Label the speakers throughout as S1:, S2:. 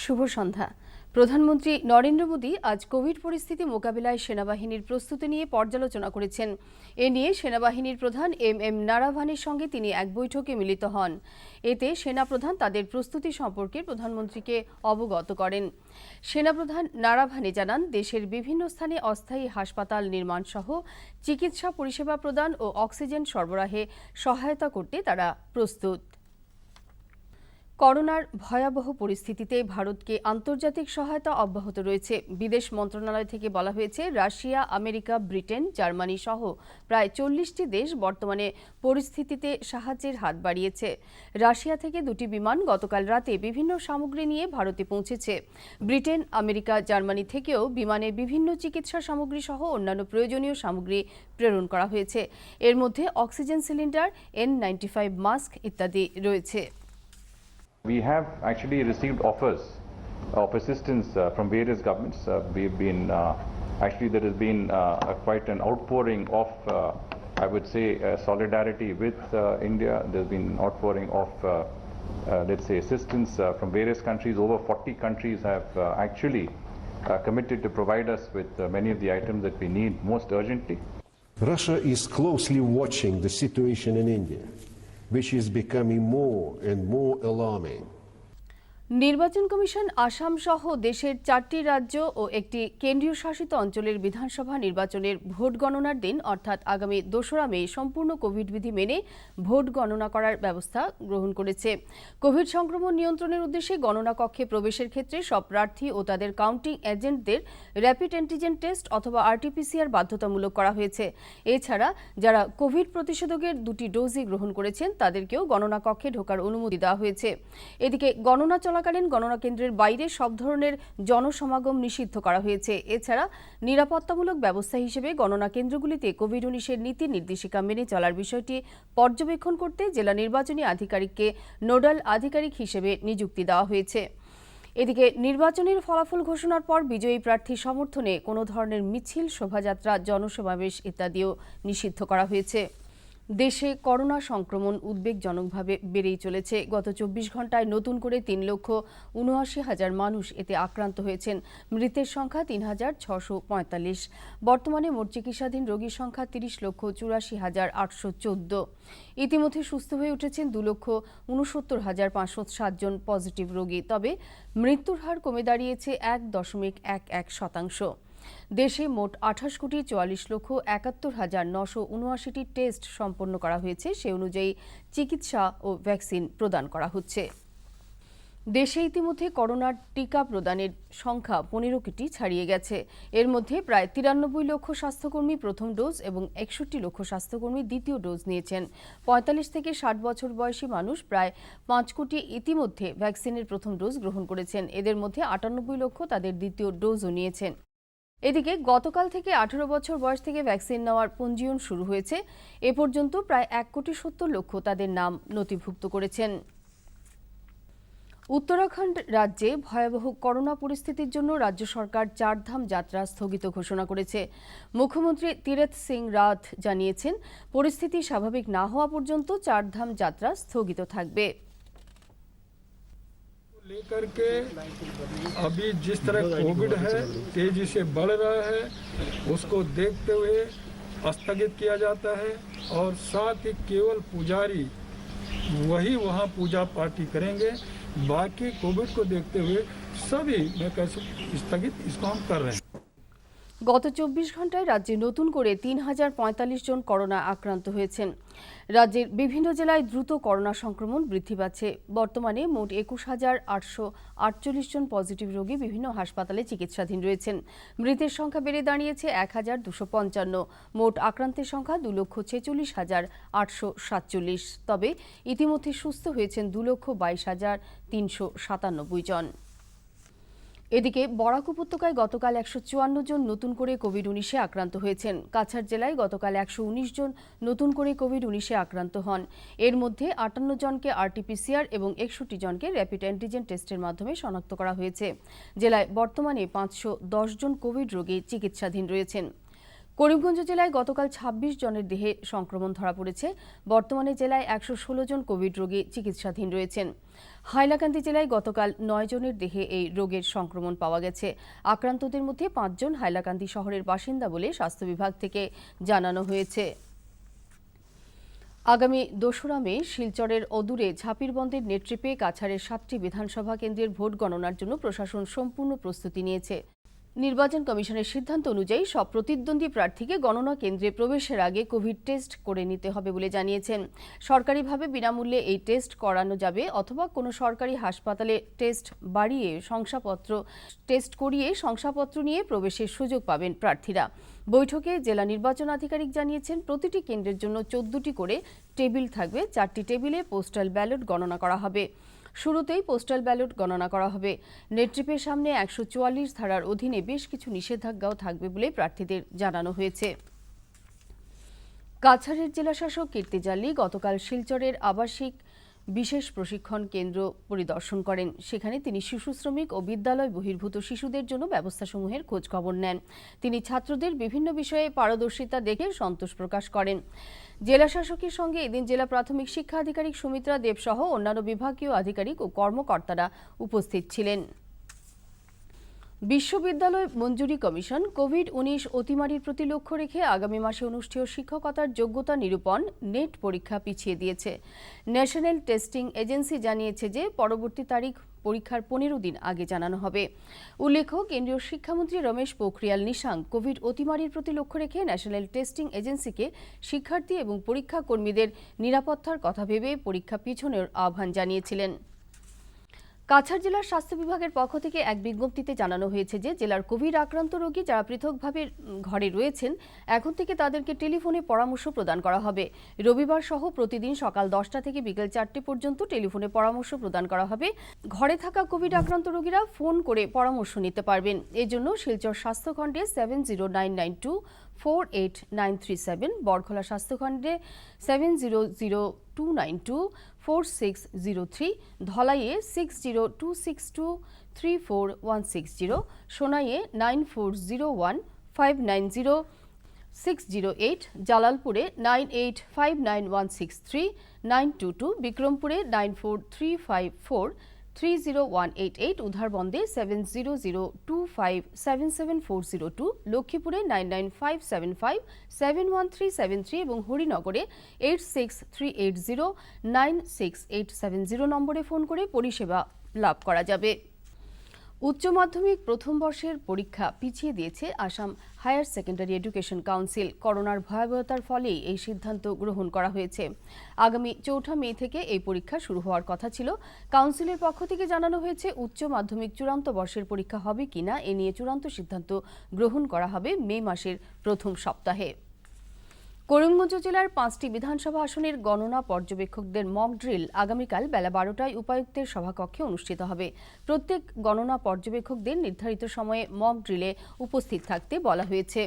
S1: শুভ সন্ধ্যা। প্রধানমন্ত্রী নরেন্দ্র মোদী আজ কোভিড পরিস্থিতি মোকাবিলায় সেনাবাহিনীর প্রস্তুতি নিয়ে পর্যালোচনা করেছেন। এ নিয়ে সেনাবাহিনীর প্রধান এম নারাভানের সঙ্গে তিনি এক বৈঠকে মিলিত হন। এতে সেনাপ্রধান তাদের প্রস্তুতি সম্পর্কে প্রধানমন্ত্রীকে অবগত করেন। সেনাপ্রধান নারাভানে জানান, দেশের বিভিন্ন স্থানে অস্থায়ী হাসপাতাল নির্মাণ সহ চিকিৎসা পরিষেবা প্রদান ও অক্সিজেন সরবরাহে সহায়তা করতে তারা প্রস্তুত। করোনার ভয়াবহ পরিস্থিতিতে ভারতকে আন্তর্জাতিক সহায়তা অব্যাহত রয়েছে। বিদেশ মন্ত্রণালয় থেকে বলা হয়েছে, রাশিয়া, আমেরিকা, ব্রিটেন, জার্মানি সহ প্রায় 40টি দেশ বর্তমানে পরিস্থিতিতে সাহায্যের হাত বাড়িয়েছে। রাশিয়া থেকে 2টি বিমান গতকাল রাতে বিভিন্ন সামগ্রী নিয়ে ভারতে পৌঁছেছে। ব্রিটেন, আমেরিকা, জার্মানি থেকেও বিমানে বিভিন্ন চিকিৎসা সামগ্রী সহ অন্যান্য প্রয়োজনীয় সামগ্রী প্রেরণ করা হয়েছে। এর মধ্যে অক্সিজেন সিলিন্ডার, N95 মাস্ক ইত্যাদি রয়েছে।
S2: We have actually received offers of assistance from various governments. We've been actually there has been quite an outpouring of I would say solidarity with India. There's been an outpouring of let's say assistance from various countries. Over 40 countries have actually committed to provide us with many of the items that we need most urgently.
S3: Russia is closely watching the situation in India, which is becoming more and more alarming.
S1: নির্বাচন commission Assam সহ দেশের 4টি রাজ্য ও একটি কেন্দ্রীয় শাসিত অঞ্চলের বিধানসভা নির্বাচনের ভোট গণনার দিন অর্থাৎ আগামী 2রা মে সম্পূর্ণ কোভিড বিধি মেনে ভোট গণনা করার ব্যবস্থা গ্রহণ করেছে। কোভিড সংক্রমণ নিয়ন্ত্রণের উদ্দেশ্যে গণনা কক্ষে প্রবেশের ক্ষেত্রে সব প্রার্থী ও তাদের কাউন্টিং এজেন্টদের র্যাপিড অ্যান্টিজেন টেস্ট অথবা RT-PCR বাধ্যতামূলক করা হয়েছে। এছাড়া যারা কোভিড প্রতিষেধকের 2টি ডোজই গ্রহণ করেছেন তাদেরকেও গণনা কক্ষে ঢোকার অনুমতি দেওয়া হয়েছে। এদিকে গণনা চলাকালীন গণনা কেন্দ্রের বাইরে সব ধরনের জনসমাগম নিষিদ্ধ করা হয়েছে। এছাড়া নিরাপত্তামূলক ব্যবস্থা হিসেবে গণনা কেন্দ্রগুলিতে কোভিড-19 নীতি নির্দেশিকা মেনে চলার বিষয়টি পর্যবেক্ষণ করতে জেলা নির্বাচনী আধিকারিককে নোডাল আধিকারিক হিসেবে নিযুক্তি দেওয়া হয়েছে। এদিকে নির্বাচনের ফলাফল ঘোষণার পর বিজয়ী প্রার্থী সমর্থনে কোনো ধরনের মিছিল, শোভাযাত্রা, জনসমাবেশ ইত্যাদিও নিষিদ্ধ করা হয়েছে। দেশে করোনা সংক্রমণ উদ্বেগজনকভাবে বেড়েই চলেছে। গত 24 ঘণ্টায় নতুন করে 3,79,000 মানুষ এতে আক্রান্ত হয়েছেন। মৃতের সংখ্যা 3,645। বর্তমানে মোট চিকিৎসাধীন রোগীর সংখ্যা 30,84,814। ইতিমধ্যে সুস্থ হয়ে উঠেছেন 2,69,507 জন পজিটিভ রোগী। তবে মৃত্যুর হার কমে দাঁড়িয়েছে 1.11%। দেশে মোট 28,44,71,979টি টেস্ট সম্পন্ন করা হয়েছে। সে অনুযায়ী চিকিৎসা ও ভ্যাকসিন প্রদান করা হচ্ছে। দেশে ইতিমধ্যে করোনার টিকা প্রদানের সংখ্যা 15 কোটি ছাড়িয়ে গেছে। এর মধ্যে প্রায় 93 লক্ষ স্বাস্থ্যকর্মী প্রথম ডোজ এবং 61 লক্ষ স্বাস্থ্যকর্মী দ্বিতীয় ডোজ নিয়েছেন। 45 থেকে 60 বছর বয়সী মানুষ প্রায় 5 কোটি ইতিমধ্যে ভ্যাকসিনের প্রথম ডোজ গ্রহণ করেছেন। এদের মধ্যে 98 লক্ষ তাদের দ্বিতীয় ডোজও নিয়েছেন। এদিকে গতকাল থেকে 18 বছর বয়স থেকে ভ্যাকসিন নেওয়ার পঞ্জীয়ন শুরু হয়েছে। এ পর্যন্ত প্রায় 1,70,00,000 তাদের নাম নথিভুক্ত করেছেন। উত্তরাখণ্ড রাজ্যে ভয়াবহ করোনা পরিস্থিতির জন্য রাজ্য সরকার 4 ধাম যাত্রা স্থগিত ঘোষণা করেছে। মুখ্যমন্ত্রী তীরথ সিং রাওয়াত জানিয়েছেন, পরিস্থিতি স্বাভাবিক না হওয়া পর্যন্ত 4 ধাম যাত্রা স্থগিত থাকবে।
S4: लेकर के अभी जिस तरह कोविड है तेजी से बढ़ रहा है, उसको देखते हुए स्थगित किया जाता है और साथ ही केवल पुजारी वही वहाँ पूजा पाठी करेंगे। बाकी कोविड को देखते हुए सभी मैं कह स्थगित इसको हम कर रहे हैं।
S1: গত 24 ঘণ্টায় রাজ্যে নতুন করে 3,045 জন করোনা আক্রান্ত হয়েছেন। রাজ্যের বিভিন্ন জেলায় দ্রুত করোনা সংক্রমণ বৃদ্ধি পাচ্ছে। বর্তমানে মোট 21,848 জন পজিটিভ রোগী বিভিন্ন হাসপাতালে চিকিৎসাধীন রয়েছেন। মৃতের সংখ্যা বেড়ে দাঁড়িয়েছে 1,255। মোট আক্রান্তের সংখ্যা 2,46,847। তবে ইতিমধ্যে সুস্থ হয়েছেন 2,22,397 জন। এদিকে বরাক উপত্যকায় গতকাল 154 জন নতুন করে কোভিড-19 আক্রান্ত হয়েছেন। কাছাড় জেলায় গতকাল 119 জন নতুন করে কোভিড-19 আক্রান্ত হন। এর মধ্যে 58 জনকে RT-PCR এবং 61 জনকে র্যাপিড অ্যান্টিজেন টেস্টের মাধ্যমে শনাক্ত করা হয়েছে। জেলায় বর্তমানে 510 জন কোভিড রোগী চিকিৎসাধীন রয়েছেন। করিমগঞ্জ জেলায় গতকাল ২৬ জনের দেহে সংক্রমণ ধরা পড়েছে। বর্তমানে জেলায় ১১৬ জন কোভিড রোগী চিকিৎসাধীন রয়েছেন। হাইলাকান্দি জেলায় গতকাল ৯ জনের দেহে এই রোগের সংক্রমণ পাওয়া গেছে। আক্রান্তদের মধ্যে ৫ জন হাইলাকান্দি শহরের বাসিন্দা বলে স্বাস্থ্য বিভাগ থেকে জানানো হয়েছে। আগামী ২রা মে শিলচরের অদূরে ঝাপিরবন্দের নেট্রিপে কাছাড়ের ৭টি বিধানসভা কেন্দ্রের ভোট গণনার জন্য প্রশাসন সম্পূর্ণ প্রস্তুতি নিয়েছে। নির্বাচন কমিশনের সিদ্ধান্ত অনুযায়ী সব প্রতিদ্বন্দ্বী প্রার্থীকে গণনা কেন্দ্রে প্রবেশের আগে কোভিড টেস্ট করে নিতে হবে বলে জানিয়েছেন। সরকারিভাবে বিনামূল্যে এই টেস্ট করানো যাবে অথবা কোনো সরকারি হাসপাতালে টেস্ট করিয়ে শংসাপত্র নিয়ে প্রবেশের সুযোগ পাবেন প্রার্থীরা। বৈঠকে জেলা নির্বাচন আধিকারিক জানিয়েছেন, প্রতিটি কেন্দ্রের জন্য ১৪টি করে টেবিল থাকবে। 4টি টেবিলে পোস্টাল ব্যালট গণনা করা হবে। শুরুতেই পোস্টাল ব্যালট গণনা করা হবে। নেট্রিপের সামনে ১৪৪ ধারার অধীনে বেশ কিছু নিষেধাজ্ঞাও থাকবে বলে প্রার্থীদের জানানো হয়েছে। কাছাড়ের জেলাশাসক কীর্তি জাল্লি গতকাল শিলচরের আবাসিক বিশেষ প্রশিক্ষণ কেন্দ্র পরিদর্শন করেন। সেখানে তিনি শিশু শ্রমিক ও বিদ্যালয় বহির্ভূত শিশুদের জন্য ব্যবস্থাসমূহের খোঁজখবর নেন। তিনি ছাত্রদের বিভিন্ন বিষয়ে পারদর্শিতা দেখে সন্তোষ প্রকাশ করেন। জেলাশাসকের সঙ্গে এদিন জেলা প্রাথমিক শিক্ষা আধিকারিক সুমিত্রা দেব সহ অন্যান্য বিভাগীয় আধিকারিক ও কর্মকর্তারা উপস্থিত ছিলেন। বিশ্ববিদ্যালয় মঞ্জুরি কমিশন কোভিড-১৯ অতিমারির প্রতি লক্ষ্য রেখে আগামী মাসে অনুষ্ঠেয় শিক্ষকতার যোগ্যতা নিরূপণ নেট পরীক্ষা পিছিয়ে দিয়েছে। ন্যাশনাল টেস্টিং এজেন্সি জানিয়েছে যে পরবর্তী তারিখ পরীক্ষার ১৫ দিন আগে জানানো হবে। উল্লেখ্য, কেন্দ্রীয় শিক্ষামন্ত্রী রমেশ পোখরিয়াল নিশাঙ্ক কোভিড অতিমারির প্রতি লক্ষ্য রেখে ন্যাশনাল টেস্টিং এজেন্সিকে শিক্ষার্থী এবং পরীক্ষা কর্মীদের নিরাপত্তার কথা ভেবে পরীক্ষা পিছনের আহ্বান জানিয়েছিলেন। কাছাড় জেলার স্বাস্থ্য বিভাগের পক্ষ থেকে এক বিজ্ঞপ্তিতে জানানো হয়েছে যে জেলার কোভিড আক্রান্ত রোগী যারা পৃথকভাবে ঘরে রয়েছেন, এখন থেকে তাদেরকে টেলিফোনে পরামর্শ প্রদান করা হবে। রবিবার সহ প্রতিদিন সকাল 10টা থেকে বিকেল 4টে পর্যন্ত টেলিফোনে পরামর্শ প্রদান করা হবে। ঘরে থাকা কোভিড আক্রান্ত রোগীরা ফোন করে পরামর্শ নিতে পারবেন। এজন্য শিলচর স্বাস্থ্যখণ্ডে 7099248937, বরখলা স্বাস্থ্যখণ্ডে 7002924603, ধলাইয়ে 6026234160, সোনাইয়ে 9401590608, জালালপুরে 9859163922, বিক্রমপুরে 9435430188, উধারবন্দে 7002577402, লক্ষ্মীপুরে 9957571373 এবং হরিনগরে 8638096870 নম্বরে ফোন করে পরিষেবা লাভ করা যাবে। উচ্চ মাধ্যমিক প্রথম বর্ষের পরীক্ষা পিছিয়ে দিয়েছে Assam Higher Secondary Education Council. করোনার ভয়াবহতার ফলেই এই সিদ্ধান্ত গ্রহণ করা হয়েছে। আগামী ৪ঠা মে থেকে এই পরীক্ষা শুরু হওয়ার কথা ছিল। কাউন্সিলের পক্ষ থেকে জানানো হয়েছে, উচ্চ মাধ্যমিক চূড়ান্ত বর্ষের পরীক্ষা হবে কিনা এ নিয়ে চূড়ান্ত সিদ্ধান্ত গ্রহণ করা হবে মে মাসের প্রথম সপ্তাহে। করিমগঞ্জ জেলার 5টি বিধানসভা আসনের গণনা পর্যবেক্ষকদের মক ড্রিল আগামীকাল বেলা 12টায় উপায়ুক্তের সভাকক্ষে অনুষ্ঠিত হবে। প্রত্যেক গণনা পর্যবেক্ষকদের নির্ধারিত সময়ে মক ড্রিলে উপস্থিত থাকতে বলা হয়েছে।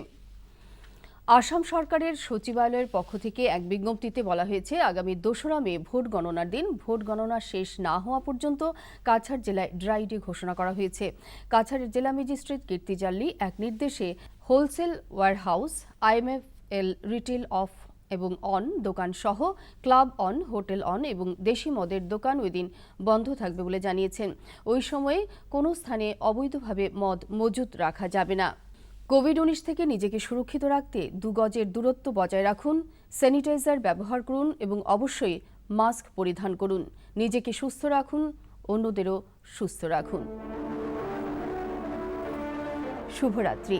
S1: আসাম সরকারের সচিবালয়ের পক্ষ থেকে এক বিজ্ঞপ্তিতে বলা হয়েছে, আগামী 2রা মে ভোট গণনার দিন ভোট গণনা শেষ না হওয়া পর্যন্ত কাছাড় জেলায় ড্রাই ডে ঘোষণা করা হয়েছে। কাছাড়ের জেলা ম্যাজিস্ট্রেট কীর্তি জাল্লি এক নির্দেশে wholesale warehouse, IMFL retail of এবং অন দোকান সহ ক্লাব অন, হোটেল অন এবং দেশি মদের দোকান ওই দিন বন্ধ থাকবে বলে জানিয়েছেন। ওই সময়ে কোনো স্থানে অবৈধভাবে মদ মজুত রাখা যাবে না। কোভিড-19 থেকে নিজেকে সুরক্ষিত রাখতে 2 গজের দূরত্ব বজায় রাখুন, স্যানিটাইজার ব্যবহার করুন এবং অবশ্যই মাস্ক পরিধান করুন। নিজেকে সুস্থ রাখুন, অন্যদেরও সুস্থ রাখুন। শুভরাত্রি।